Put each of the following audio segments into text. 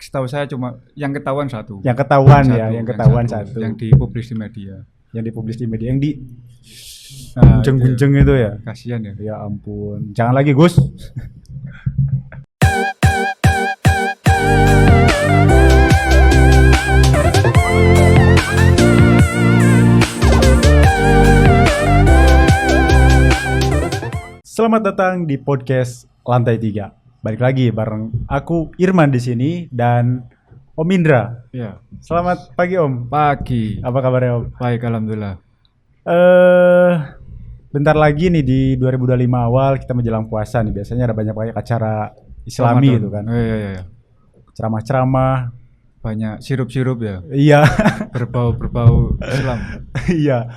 setahu saya cuma yang ketahuan satu. Yang ketahuan ya, yang ketahuan satu. Yang dipublish di media. Yang di gunceng-gunceng itu ya. Kasihan ya. Ya ampun. Jangan lagi, Gus. Selamat datang di podcast Lantai 3. Balik lagi bareng aku Irman di sini dan Om Indra. Iya. Selamat pagi Om. Pagi. Apa kabarnya Om? Baik, alhamdulillah. Bentar lagi nih di 2025 awal kita menjelang puasa nih. Biasanya ada banyak acara Islami gitu kan. Iya. Ceramah-ceramah. Banyak sirup-sirup ya. Iya. Berbau Islam. Iya.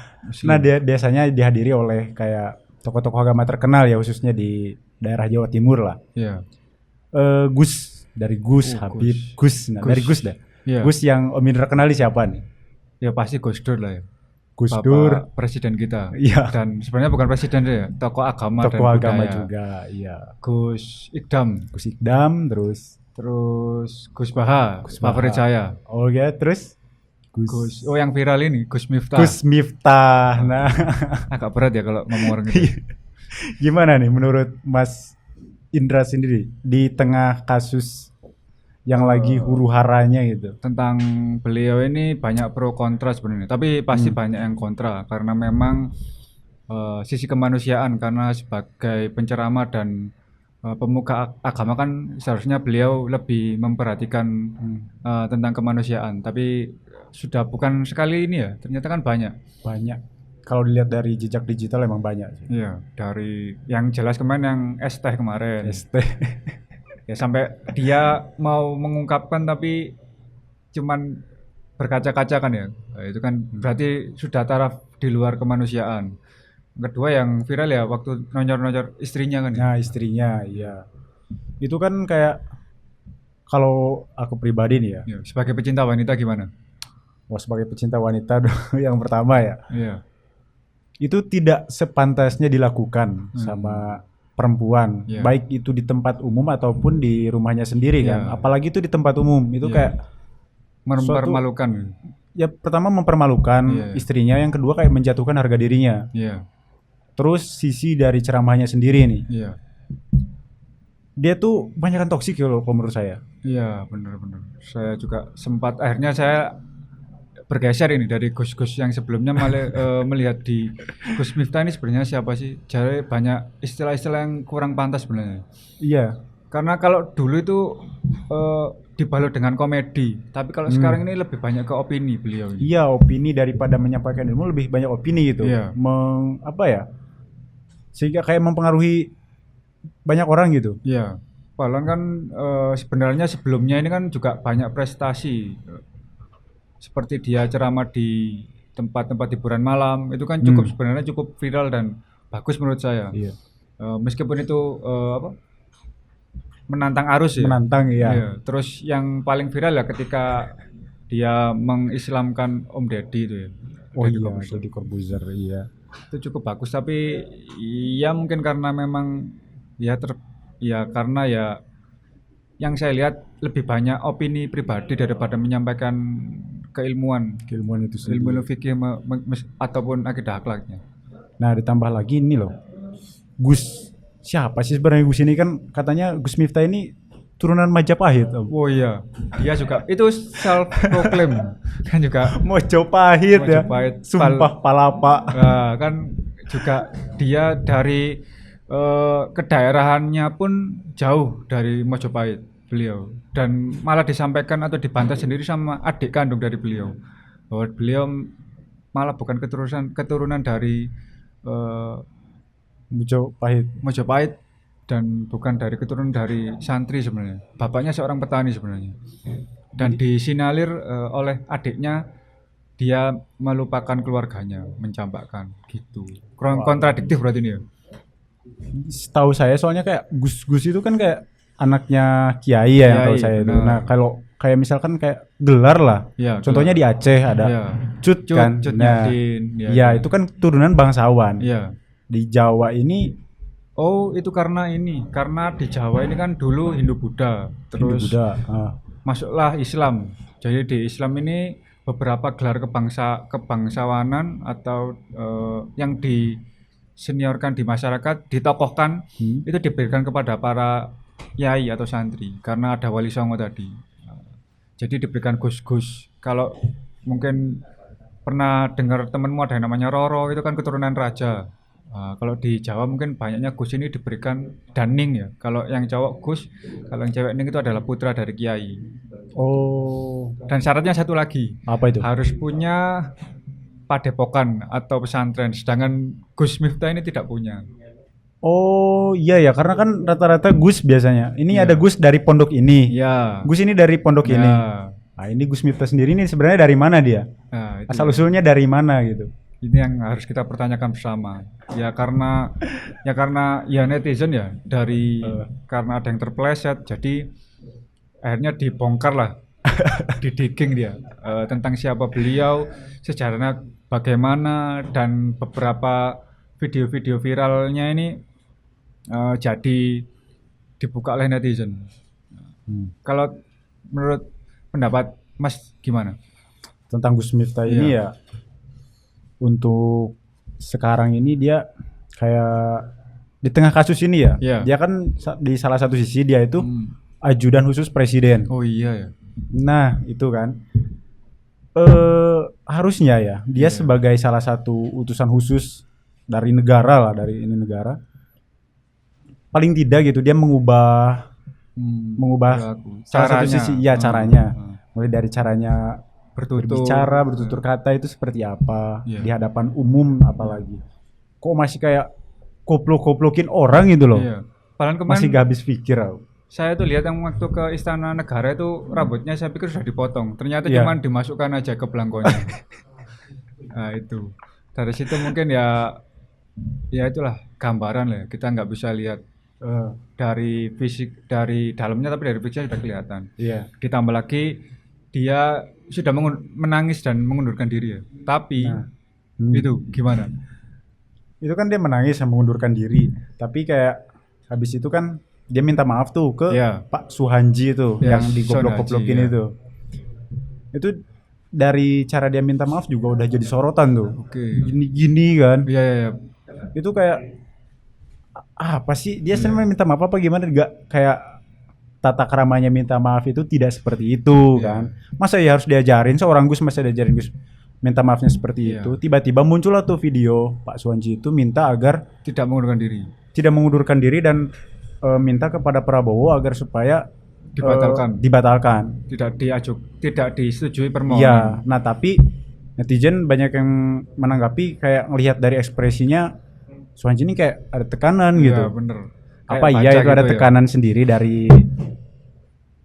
Nah biasanya dihadiri oleh kayak tokoh-tokoh agama terkenal ya, khususnya di daerah Jawa Timur lah. Iya. Gus, dari Gus Habib, Gus. Nah, dari Gus dah. Iya. Gus yang Om Indra kenali siapa nih? Ya pasti Gus Dur lah ya. Gus Bapak Dur, presiden kita. iya. Dan sebenarnya bukan presiden dia, tokoh agama Tokoh dan agama budaya. juga, iya. Gus Ikdam, Gus Ikdam, terus Gus Baha, favorit saya. Oh ya, terus Oh yang viral ini Gus Miftah. Gus Miftah. Nah, Agak berat ya kalau ngomong orang gitu. gimana nih menurut Mas Indra sendiri di tengah kasus yang lagi huru-haranya gitu? Tentang beliau ini banyak pro kontra sebenarnya, tapi pasti banyak yang kontra karena memang sisi kemanusiaan, karena sebagai penceramah dan pemuka agama kan seharusnya beliau lebih memperhatikan tentang kemanusiaan, tapi sudah bukan sekali ini ya, ternyata kan banyak. Kalau dilihat dari jejak digital emang banyak sih. Iya, dari yang jelas kemarin yang ST kemarin. ST. Ya sampai dia mau mengungkapkan tapi cuman berkaca-kaca kan ya. Nah, itu kan berarti sudah taraf di luar kemanusiaan. Kedua yang viral ya waktu nonjor-nonjor istrinya kan ya. Nah, istrinya, iya. Itu kan kayak kalau aku pribadi nih ya. Ya, sebagai pecinta wanita gimana? Wah, sebagai pecinta wanita yang pertama ya. Iya. Itu tidak sepantasnya dilakukan sama perempuan, baik itu di tempat umum ataupun di rumahnya sendiri kan. Apalagi itu di tempat umum, itu kayak mempermalukan. Ya pertama mempermalukan istrinya, yang kedua kayak menjatuhkan harga dirinya. Iya. Terus sisi dari ceramahnya sendiri nih. Iya. Dia tuh banyak kan toksik ya kalau menurut saya. Iya, benar-benar. Saya juga sempat akhirnya saya bergeser ini dari Gus-Gus yang sebelumnya malah melihat di Gus Miftah ini sebenarnya siapa sih? Jadi banyak istilah-istilah yang kurang pantas sebenarnya. Iya. Karena kalau dulu itu dibalut dengan komedi, tapi kalau sekarang ini lebih banyak ke opini beliau ini. Iya, opini daripada menyampaikan ilmu, lebih banyak opini gitu. Iya. Sehingga kayak mempengaruhi banyak orang gitu. Iya. Padahal kan sebenarnya sebelumnya ini kan juga banyak prestasi. Seperti dia ceramah di tempat-tempat hiburan malam, itu kan sebenarnya cukup viral dan bagus menurut saya. Iya. Meskipun itu menantang arus ya. Menantang, iya. Terus yang paling viral ya ketika dia mengislamkan Om Deddy itu ya. Oh iya, Deddy Corbuzier, iya. Itu cukup bagus, tapi ya mungkin karena memang karena ya yang saya lihat lebih banyak opini pribadi daripada menyampaikan keilmuan itu sendiri. Ilmu fikih ataupun akidah akhlaknya. Nah, ditambah lagi ini loh. Gus, siapa sih sebenarnya Gus ini? Kan katanya Gus Miftah ini turunan Majapahit. Oh iya, dia juga itu self proclaim kan juga Mojopahit ya. Sumpah palapa. Nah, kan juga dia dari kedaerahannya pun jauh dari Mojopahit beliau, dan malah disampaikan atau dibantah sendiri sama adik kandung dari beliau bahwa beliau malah bukan keturunan dari Mojopahit dan bukan dari keturunan dari santri sebenarnya. Bapaknya seorang petani sebenarnya. Dan disinalir oleh adiknya dia melupakan keluarganya, mencampakkan gitu. Kontradiktif berarti ini ya. Setahu saya soalnya kayak Gus itu kan kayak anaknya kiai ya, yang tahu saya itu. Nah, kalau kayak misalkan kayak gelar lah. Ya, contohnya gelar. Di Aceh ada Cut kan. Nah, ya itu kan turunan bangsawan. Iya. Di Jawa ini itu karena di Jawa ini kan dulu Hindu Buddha. Terus masuklah Islam. Jadi di Islam ini beberapa gelar kebangsawanan atau yang diseniorkan di masyarakat, ditokohkan, itu diberikan kepada para yai atau santri karena ada wali songo tadi. Jadi diberikan gus-gus. Kalau mungkin pernah dengar temanmu ada yang namanya Roro, itu kan keturunan raja. Kalau di Jawa mungkin banyaknya gus ini diberikan daning ya. Kalau yang cowok gus, kalau yang cewek ning itu adalah putra dari kiai. Oh. Dan syaratnya satu lagi. Apa itu? Harus punya padepokan atau pesantren. Sedangkan Gus Miftah ini tidak punya. Oh iya ya, karena kan rata-rata gus biasanya. Ini ada gus dari pondok ini. Iya. Gus ini dari pondok ini. Nah ini Gus Miftah sendiri ini sebenarnya dari mana dia? Nah, asal usulnya dari mana gitu? Ini yang harus kita pertanyakan bersama. Ya karena netizen ya dari karena ada yang terpeleset, jadi akhirnya dibongkar lah, didigging dia tentang siapa beliau, sejarahnya bagaimana, dan beberapa video-video viralnya ini jadi dibuka oleh netizen. Kalau menurut pendapat Mas gimana? Tentang Gus Miftah ini ya, untuk sekarang ini dia kayak di tengah kasus ini ya, dia kan di salah satu sisi dia itu ajudan khusus presiden. Oh iya ya. Nah itu kan harusnya ya dia sebagai salah satu utusan khusus dari negara lah, dari ini negara, paling tidak gitu dia mengubah salah satu sisi caranya, mulai dari caranya berbicara, bertutur kata itu seperti apa di hadapan umum, apalagi kok masih kayak goblok-goblokin orang gitu loh. Masih gak habis pikir aku. Saya tuh lihat yang waktu ke Istana Negara itu rambutnya saya pikir sudah dipotong, ternyata cuma dimasukkan aja ke belangkonya. Nah itu dari situ mungkin ya itulah gambaran lah, kita nggak bisa lihat dari fisik dari dalamnya, tapi dari fisiknya sudah kelihatan. Ditambah lagi dia sudah menangis dan mengundurkan diri ya. Tapi itu gimana? Itu kan dia menangis dan mengundurkan diri. Tapi kayak habis itu kan dia minta maaf tuh ke Pak Suhanji itu yang digoblok-goblokin itu. Itu dari cara dia minta maaf juga udah jadi sorotan tuh. Gini-gini kan. Iya. Itu kayak apa sih? Dia sebenarnya minta maaf apa gimana? Gak kayak tata keramanya minta maaf itu tidak seperti itu kan. Masa ya harus diajarin seorang Gus, masa diajarin Gus minta maafnya seperti itu. Tiba-tiba muncullah tuh video Pak Suwanji itu minta agar tidak mengundurkan diri dan minta kepada Prabowo agar supaya dibatalkan. Tidak disetujui permohonan. Iya. Nah, tapi netizen banyak yang menanggapi kayak ngelihat dari ekspresinya Suwanji ini kayak ada tekanan gitu. Iya, bener. Apa iya itu ada tekanan sendiri dari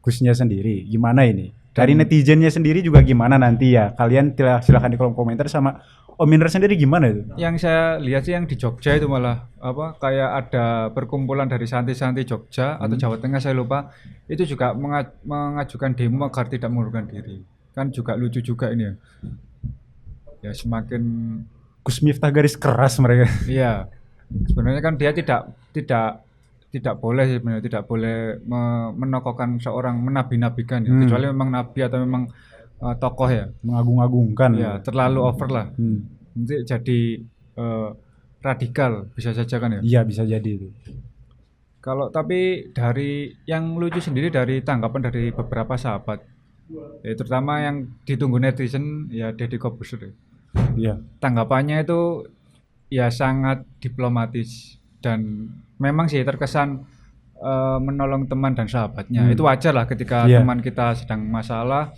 Gusnya sendiri? Gimana ini? Dari netizennya sendiri juga gimana nanti ya? Kalian silahkan di kolom komentar. Sama Om Indra sendiri gimana itu? Yang saya lihat sih yang di Jogja itu malah kayak ada perkumpulan dari santri-santri Jogja atau Jawa Tengah, saya lupa. Itu juga mengajukan demo agar tidak mengundurkan diri. Kan juga lucu juga ini ya. Ya semakin Gus Miftah garis keras mereka. Iya. Sebenarnya kan dia tidak boleh sebenarnya, tidak boleh menokohkan seorang, menabi-nabikan ya. Kecuali memang nabi atau memang tokoh ya, mengagung-agungkan ya, terlalu over lah. Nanti jadi radikal bisa saja kan ya. Iya bisa jadi itu. Tapi dari yang lucu sendiri dari tanggapan dari beberapa sahabat ya, terutama yang ditunggu netizen ya, Deddy Corbuzier ya. Iya. Tanggapannya itu ya sangat diplomatis dan memang sih terkesan menolong teman dan sahabatnya. Itu wajar lah ketika teman kita sedang masalah,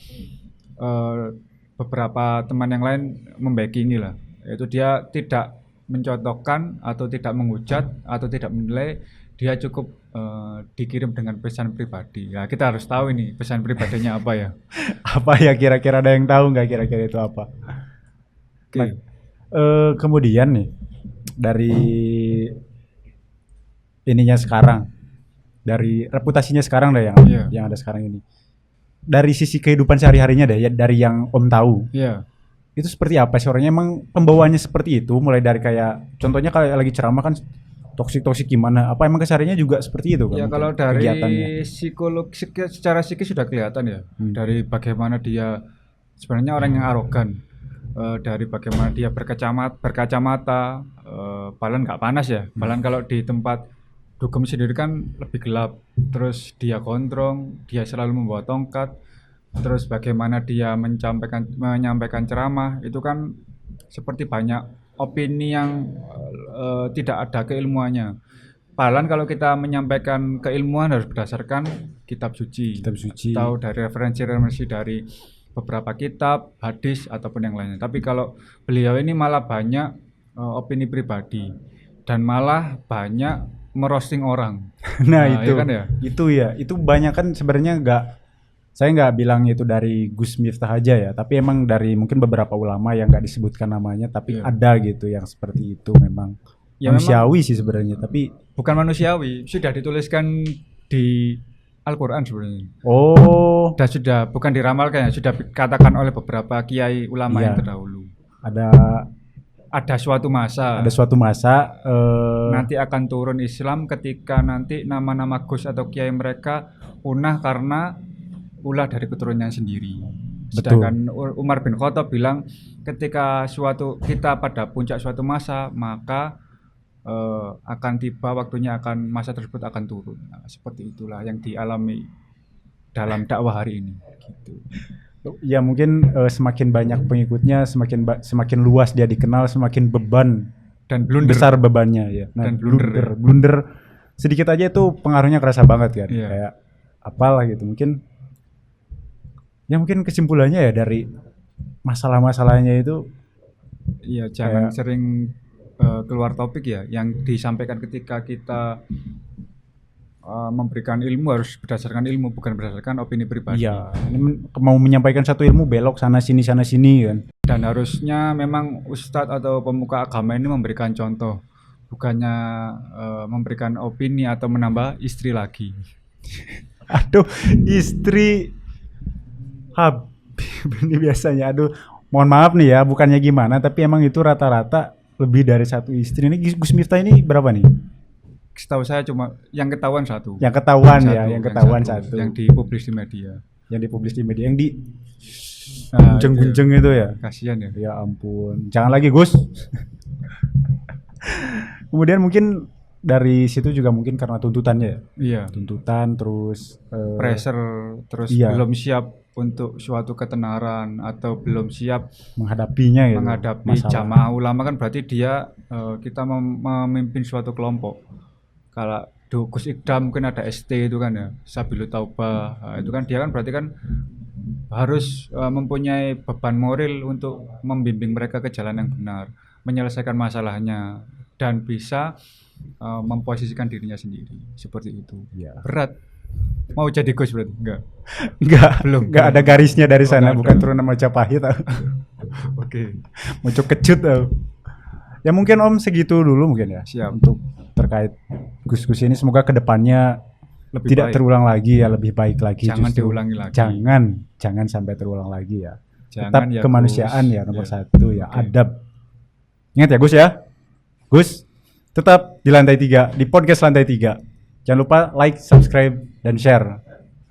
beberapa teman yang lain membackingi lah. Itu dia tidak mencontohkan atau tidak menghujat atau tidak menilai, dia cukup dikirim dengan pesan pribadi. Ya kita harus tahu ini pesan pribadinya apa ya. Apa ya, kira-kira ada yang tahu nggak kira-kira itu apa? Nah, kemudian nih dari ininya sekarang, dari reputasinya sekarang deh yang ada sekarang ini, dari sisi kehidupan sehari-harinya deh ya, dari yang Om tahu, itu seperti apa sih orangnya? Emang pembawaannya seperti itu, mulai dari kayak contohnya kalau lagi ceramah kan toksik gimana? Apa emang kesehariannya juga seperti itu? Ya kalau dari secara psikis sudah kelihatan ya, dari bagaimana dia sebenarnya orang yang arogan, dari bagaimana dia berkacamata, palan nggak panas ya, palan kalau di tempat dugem sendiri kan lebih gelap, terus dia gondrong, dia selalu membawa tongkat, terus bagaimana dia menyampaikan ceramah itu kan seperti banyak opini yang tidak ada keilmuannya. Palan kalau kita menyampaikan keilmuan harus berdasarkan kitab suci. Atau dari referensi dari beberapa kitab, hadis ataupun yang lainnya. Tapi kalau beliau ini malah banyak opini pribadi dan malah banyak merosting orang. Nah, itu ya kan ya? Itu banyak kan sebenarnya saya nggak bilang itu dari Gus Miftah aja ya, tapi emang dari mungkin beberapa ulama yang nggak disebutkan namanya, tapi ada gitu yang seperti itu memang ya manusiawi sih sebenarnya, tapi bukan manusiawi, sudah dituliskan di Al-Quran sebenarnya. Oh. Dan sudah bukan diramalkan ya, sudah dikatakan oleh beberapa kiai ulama yang terdahulu. Ada suatu masa. Nanti akan turun Islam ketika nanti nama-nama Gus atau kiai mereka punah karena ulah dari keturunannya sendiri. Sedangkan Umar bin Khattab bilang ketika kita pada puncak suatu masa maka akan tiba waktunya masa tersebut akan turun. Nah, seperti itulah yang dialami dalam dakwah hari ini. Gitu. Ya mungkin semakin banyak pengikutnya, semakin luas dia dikenal, semakin beban dan blunder. Besar bebannya ya. Nah, dan blunder sedikit aja itu pengaruhnya kerasa banget kan. Kayak apalah gitu mungkin kesimpulannya ya dari masalah-masalahnya itu jangan sering keluar topik ya, yang disampaikan ketika kita memberikan ilmu harus berdasarkan ilmu, bukan berdasarkan opini pribadi. Iya, mau menyampaikan satu ilmu belok sana sini kan. Dan harusnya memang ustadz atau pemuka agama ini memberikan contoh, bukannya memberikan opini atau menambah istri lagi. Aduh, istri ini biasanya, mohon maaf nih ya, bukannya gimana, tapi emang itu rata-rata lebih dari satu istri. Ini Gus Miftah ini berapa nih? Setahu saya cuma yang ketahuan satu. Yang ketahuan satu. Yang dipublish di media. Yang di gunjeng-gunjeng itu ya. Kasihan ya. Ya ampun. Jangan lagi Gus. Kemudian mungkin dari situ juga mungkin karena tuntutannya ya. Iya. Tuntutan terus pressure, terus belum siap untuk suatu ketenaran atau belum siap menghadapinya gitu. Menghadapi jamaah ulama kan berarti dia kita memimpin suatu kelompok. Kalau Gus Ikdam mungkin ada ST itu kan ya, Sabilu Taubah. Itu kan dia kan berarti kan harus mempunyai beban moral untuk membimbing mereka ke jalan yang benar, menyelesaikan masalahnya dan bisa memposisikan dirinya sendiri seperti itu. Ya. Berat. Mau jadi Gus berarti? Belum. Enggak ada garisnya dari sana, bukan turunan Majapahit. Oke. Muncul kecut tau. Ya mungkin Om segitu dulu mungkin ya. Siap. Untuk terkait Gus ini, semoga kedepannya tidak terulang lagi ya, lebih baik lagi. Jangan diulangi lagi. Jangan sampai terulang lagi ya. Jangan. Tetap kemanusiaan Gus. Ya nomor satu ya. Okay. Adab. Ingat ya Gus ya. Gus tetap di lantai 3, di podcast lantai 3. Jangan lupa like, subscribe, dan share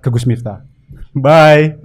ke Gus Miftah. Bye.